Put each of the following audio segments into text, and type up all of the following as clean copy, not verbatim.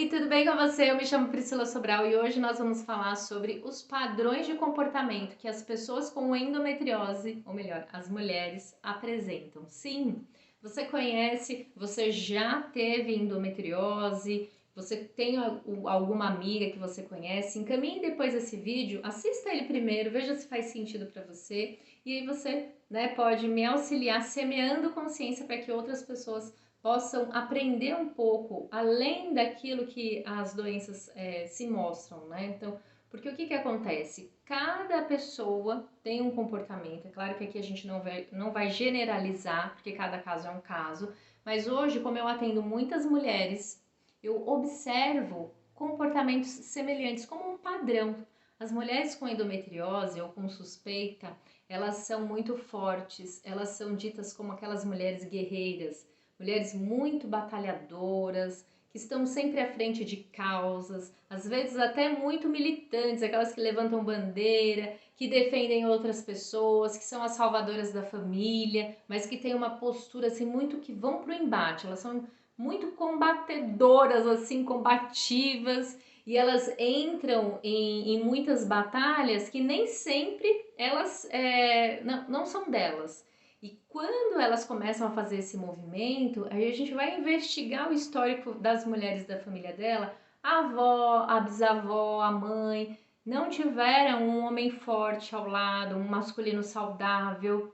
Oi, tudo bem com você? Eu me chamo Priscila Sobral e hoje nós vamos falar sobre os padrões de comportamento que as pessoas com endometriose, ou melhor, as mulheres, apresentam. Sim, você conhece, você já teve endometriose, você tem alguma amiga que você conhece, encaminhe depois esse vídeo, assista ele primeiro, veja se faz sentido para você e aí você, pode me auxiliar semeando consciência para que outras pessoas possam aprender um pouco além daquilo que as doenças se mostram, né? Então, porque o que acontece? Cada pessoa tem um comportamento, é claro que aqui a gente não vai generalizar, porque cada caso é um caso, mas hoje, como eu atendo muitas mulheres, eu observo comportamentos semelhantes, como um padrão. As mulheres com endometriose ou com suspeita, elas são muito fortes, elas são ditas como aquelas mulheres guerreiras, mulheres muito batalhadoras, que estão sempre à frente de causas, às vezes até muito militantes, aquelas que levantam bandeira, que defendem outras pessoas, que são as salvadoras da família, mas que têm uma postura assim muito que vão pro embate, elas são muito combatedoras, assim, combativas, e elas entram em muitas batalhas que nem sempre elas não são delas. E quando elas começam a fazer esse movimento, aí a gente vai investigar o histórico das mulheres da família dela. A avó, a bisavó, a mãe não tiveram um homem forte ao lado, um masculino saudável.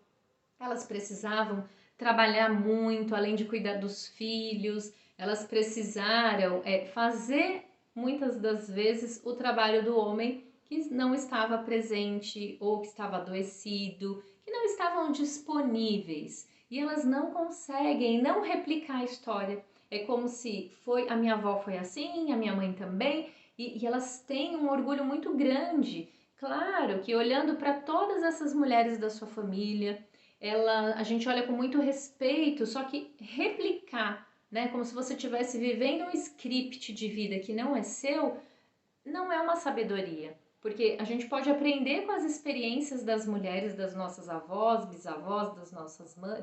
Elas precisavam trabalhar muito, além de cuidar dos filhos. Elas precisaram fazer, muitas das vezes, o trabalho do homem que não estava presente ou que estava adoecido, que não estavam disponíveis. E elas não conseguem não replicar a história. É como se a minha avó foi assim, a minha mãe também, e elas têm um orgulho muito grande. Claro que olhando para todas essas mulheres da sua família, a gente olha com muito respeito, só que replicar, né, como se você estivesse vivendo um script de vida que não é seu, não é uma sabedoria, porque a gente pode aprender com as experiências das mulheres, das nossas avós, bisavós,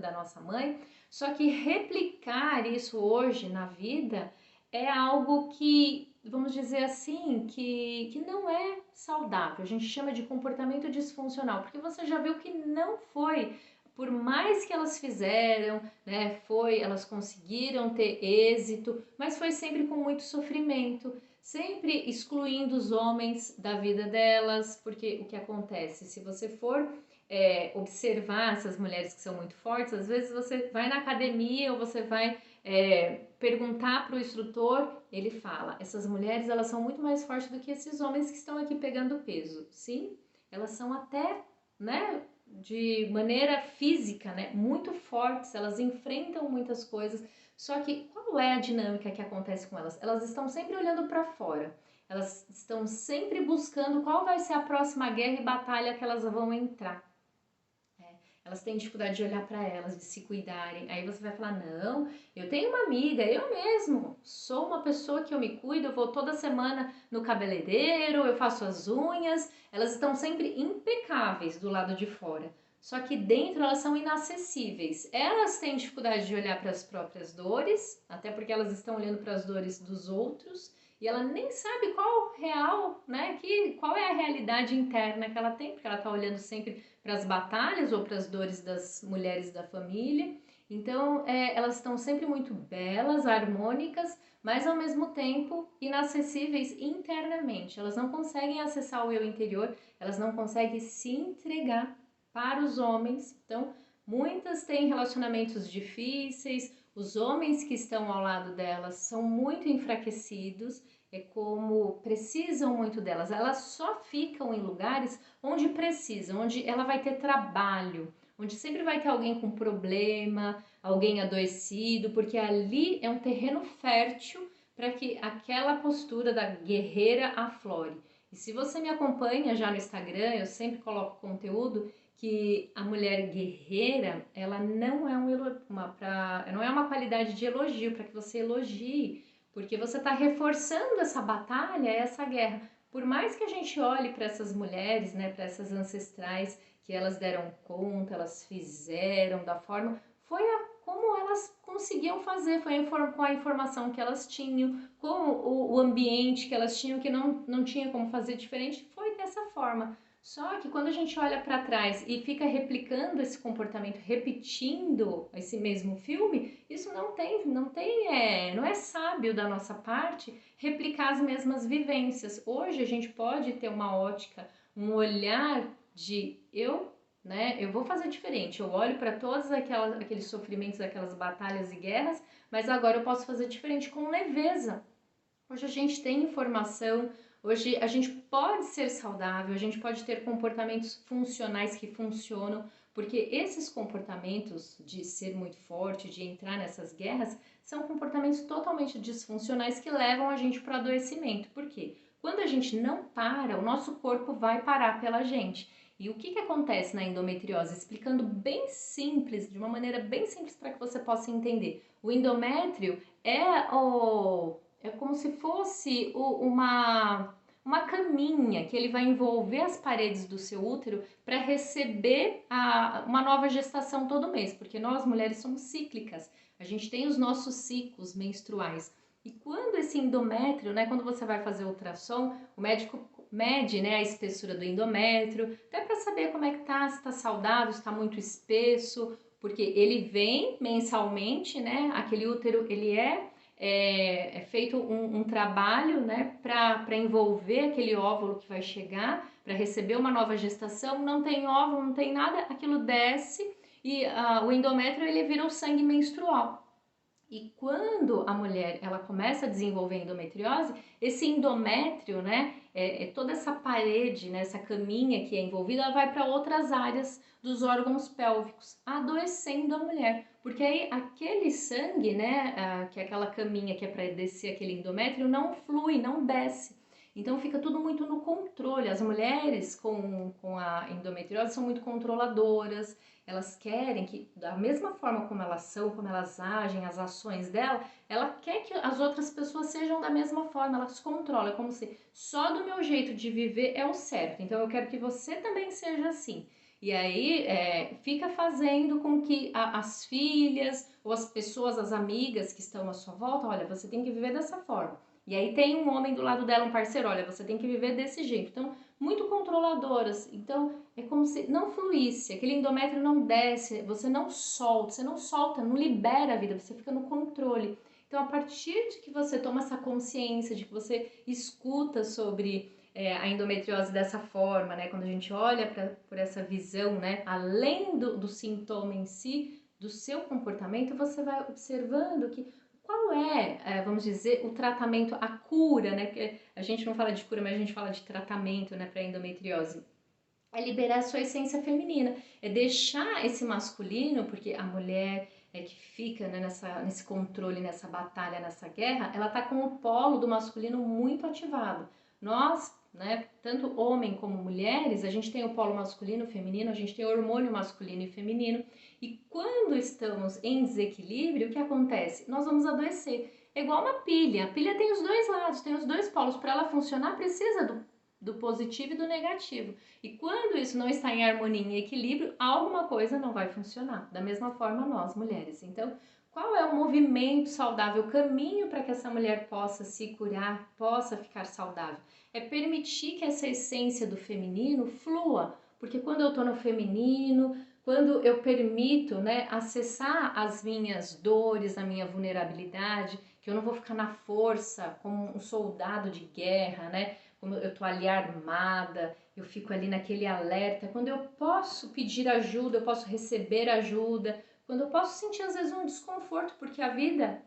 da nossa mãe, só que replicar isso hoje na vida é algo que, vamos dizer assim, que não é saudável. A gente chama de comportamento disfuncional, porque você já viu que não foi. Por mais que elas fizeram, né, elas conseguiram ter êxito, mas foi sempre com muito sofrimento, sempre excluindo os homens da vida delas, porque o que acontece? Se você for observar essas mulheres que são muito fortes, às vezes você vai na academia ou você vai perguntar para o instrutor, ele fala, essas mulheres elas são muito mais fortes do que esses homens que estão aqui pegando peso. Sim, elas são até, né, de maneira física, né, muito fortes, elas enfrentam muitas coisas, só que qual é a dinâmica que acontece com elas? Elas estão sempre olhando para fora, elas estão sempre buscando qual vai ser a próxima guerra e batalha que elas vão entrar. Elas têm dificuldade de olhar para elas, de se cuidarem. Aí você vai falar, não, eu tenho uma amiga, eu mesmo sou uma pessoa que eu me cuido, eu vou toda semana no cabeleireiro, eu faço as unhas, elas estão sempre impecáveis do lado de fora. Só que dentro elas são inacessíveis. Elas têm dificuldade de olhar para as próprias dores, até porque elas estão olhando para as dores dos outros, e ela nem sabe qual real, né, qual é a realidade interna que ela tem, porque ela está olhando sempre para as batalhas ou para as dores das mulheres da família. Então, elas estão sempre muito belas, harmônicas, mas ao mesmo tempo inacessíveis internamente. Elas não conseguem acessar o eu interior, elas não conseguem se entregar para os homens. Então, muitas têm relacionamentos difíceis, os homens que estão ao lado delas são muito enfraquecidos, é como precisam muito delas, elas só ficam em lugares onde precisam, onde ela vai ter trabalho, onde sempre vai ter alguém com problema, alguém adoecido, porque ali é um terreno fértil para que aquela postura da guerreira aflore. E se você me acompanha já no Instagram, eu sempre coloco conteúdo que a mulher guerreira, ela não é não é uma qualidade de elogio para que você elogie, porque você está reforçando essa batalha, essa guerra. Por mais que a gente olhe para essas mulheres, né, para essas ancestrais, que elas deram conta, elas fizeram da forma, como elas conseguiam fazer, foi com a informação que elas tinham, com o ambiente que elas tinham, que não tinha como fazer diferente, foi dessa forma. Só que quando a gente olha para trás e fica replicando esse comportamento, repetindo esse mesmo filme, isso não é sábio da nossa parte replicar as mesmas vivências. Hoje a gente pode ter uma ótica, um olhar de eu vou fazer diferente. Eu olho para todos aqueles sofrimentos, aquelas batalhas e guerras, mas agora eu posso fazer diferente com leveza. Hoje a gente tem informação, hoje a gente pode ser saudável, a gente pode ter comportamentos funcionais que funcionam, porque esses comportamentos de ser muito forte, de entrar nessas guerras, são comportamentos totalmente disfuncionais que levam a gente para o adoecimento. Por quê? Quando a gente não para, o nosso corpo vai parar pela gente. E o que acontece na endometriose? Explicando bem simples, de uma maneira bem simples para que você possa entender. O endométrio é como se fosse uma caminha que ele vai envolver as paredes do seu útero para receber uma nova gestação todo mês, porque nós mulheres somos cíclicas, a gente tem os nossos ciclos menstruais. E quando esse endométrio, quando você vai fazer ultrassom, o médico mede, a espessura do endométrio, até para saber como é que tá, se está saudável, se está muito espesso, porque ele vem mensalmente, aquele útero, ele é feito um trabalho, para envolver aquele óvulo que vai chegar, para receber uma nova gestação. Não tem óvulo, não tem nada, aquilo desce e o endométrio ele vira o sangue menstrual. E quando a mulher ela começa a desenvolver endometriose, esse endométrio, toda essa parede, essa caminha que é envolvida, ela vai para outras áreas dos órgãos pélvicos, adoecendo a mulher. Porque aí aquele sangue, que é aquela caminha que é para descer aquele endométrio, não flui, não desce. Então fica tudo muito no controle. As mulheres com a endometriose são muito controladoras, elas querem que, da mesma forma como elas são, como elas agem, as ações dela, ela quer que as outras pessoas sejam da mesma forma, ela se controla, é como se só do meu jeito de viver é o certo, então eu quero que você também seja assim. E aí fica fazendo com que as filhas ou as pessoas, as amigas que estão à sua volta, olha, você tem que viver dessa forma. E aí tem um homem do lado dela, um parceiro, olha, você tem que viver desse jeito. Então, muito controladoras. Então, é como se não fluísse, aquele endométrio não desce, você não solta, não libera a vida, você fica no controle. Então, a partir de que você toma essa consciência, de que você escuta sobre a endometriose dessa forma, quando a gente olha por essa visão, além do sintoma em si, do seu comportamento, você vai observando que qual vamos dizer, o tratamento, a cura, porque a gente não fala de cura, mas a gente fala de tratamento, para endometriose. É liberar a sua essência feminina, é deixar esse masculino, porque a mulher que fica nesse controle, nessa batalha, nessa guerra, ela tá com o polo do masculino muito ativado. Nós, tanto homem como mulheres, a gente tem o polo masculino e feminino, a gente tem o hormônio masculino e feminino, e quando estamos em desequilíbrio, o que acontece? Nós vamos adoecer. É igual uma pilha, a pilha tem os dois lados, tem os dois polos, para ela funcionar precisa do positivo e do negativo. E quando isso não está em harmonia e equilíbrio, alguma coisa não vai funcionar. Da mesma forma nós, mulheres. Então, qual é o movimento saudável, o caminho para que essa mulher possa se curar, possa ficar saudável? É permitir que essa essência do feminino flua, porque quando eu estou no feminino, quando eu permito, acessar as minhas dores, a minha vulnerabilidade, que eu não vou ficar na força como um soldado de guerra, como eu tô ali armada, eu fico ali naquele alerta, quando eu posso pedir ajuda, eu posso receber ajuda, quando eu posso sentir às vezes um desconforto, porque a vida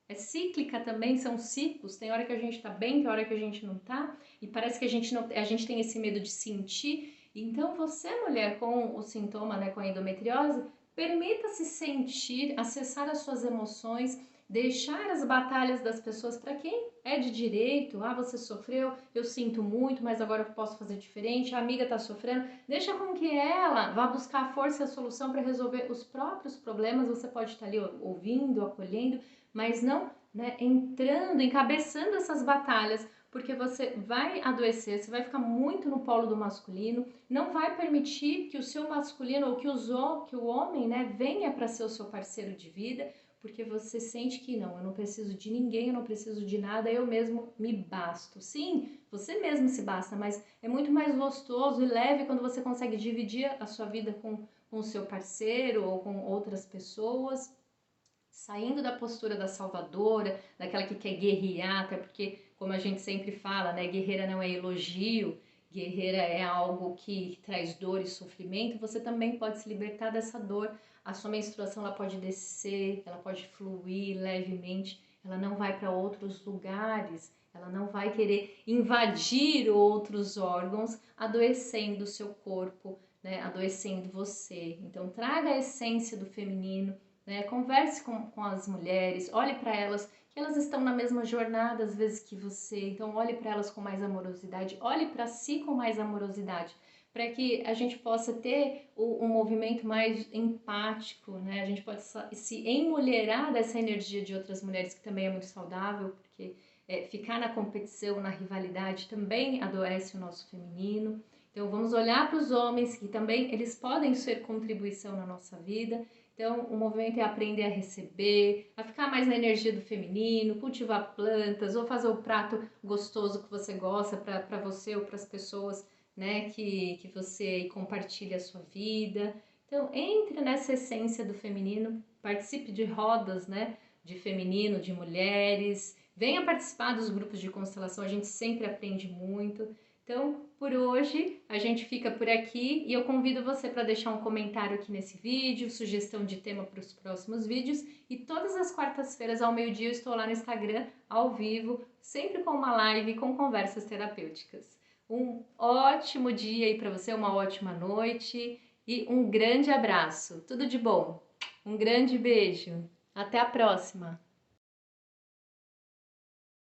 é cíclica também, são ciclos, tem hora que a gente tá bem, tem hora que a gente não tá, e parece que a gente tem esse medo de sentir. Então você, mulher, com o sintoma, com a endometriose, permita-se sentir, acessar as suas emoções, deixar as batalhas das pessoas para quem é de direito. Você sofreu, eu sinto muito, mas agora eu posso fazer diferente. A amiga está sofrendo, deixa com que ela vá buscar a força e a solução para resolver os próprios problemas. Você pode estar ali ouvindo, acolhendo, mas não entrando, encabeçando essas batalhas, porque você vai adoecer, você vai ficar muito no polo do masculino, não vai permitir que o seu masculino ou que o homem venha para ser o seu parceiro de vida, porque você sente que não, eu não preciso de ninguém, eu não preciso de nada, eu mesmo me basto. Sim, você mesmo se basta, mas é muito mais gostoso e leve quando você consegue dividir a sua vida com o seu parceiro ou com outras pessoas, saindo da postura da salvadora, daquela que quer guerrear, até porque, como a gente sempre fala, né, guerreira não é elogio, guerreira é algo que traz dor e sofrimento. Você também pode se libertar dessa dor. A sua menstruação ela pode descer, ela pode fluir levemente, ela não vai para outros lugares, ela não vai querer invadir outros órgãos, adoecendo o seu corpo, né, adoecendo você. Então, traga a essência do feminino, né? Converse com as mulheres, olhe para elas, que elas estão na mesma jornada às vezes que você, então olhe para elas com mais amorosidade, olhe para si com mais amorosidade, para que a gente possa ter um movimento mais empático, né? A gente pode se emulherar dessa energia de outras mulheres, que também é muito saudável, porque ficar na competição, na rivalidade também adoece o nosso feminino. Então vamos olhar para os homens, que também eles podem ser contribuição na nossa vida. Então, o movimento é aprender a receber, a ficar mais na energia do feminino, cultivar plantas, ou fazer o prato gostoso que você gosta para você ou para as pessoas, né, que você compartilha a sua vida. Então, entre nessa essência do feminino, participe de rodas, né, de feminino, de mulheres, venha participar dos grupos de constelação, a gente sempre aprende muito. Então, por hoje, a gente fica por aqui e eu convido você para deixar um comentário aqui nesse vídeo, sugestão de tema para os próximos vídeos. E todas as quartas-feiras ao meio-dia eu estou lá no Instagram, ao vivo, sempre com uma live com conversas terapêuticas. Um ótimo dia aí para você, uma ótima noite e um grande abraço. Tudo de bom. Um grande beijo. Até a próxima.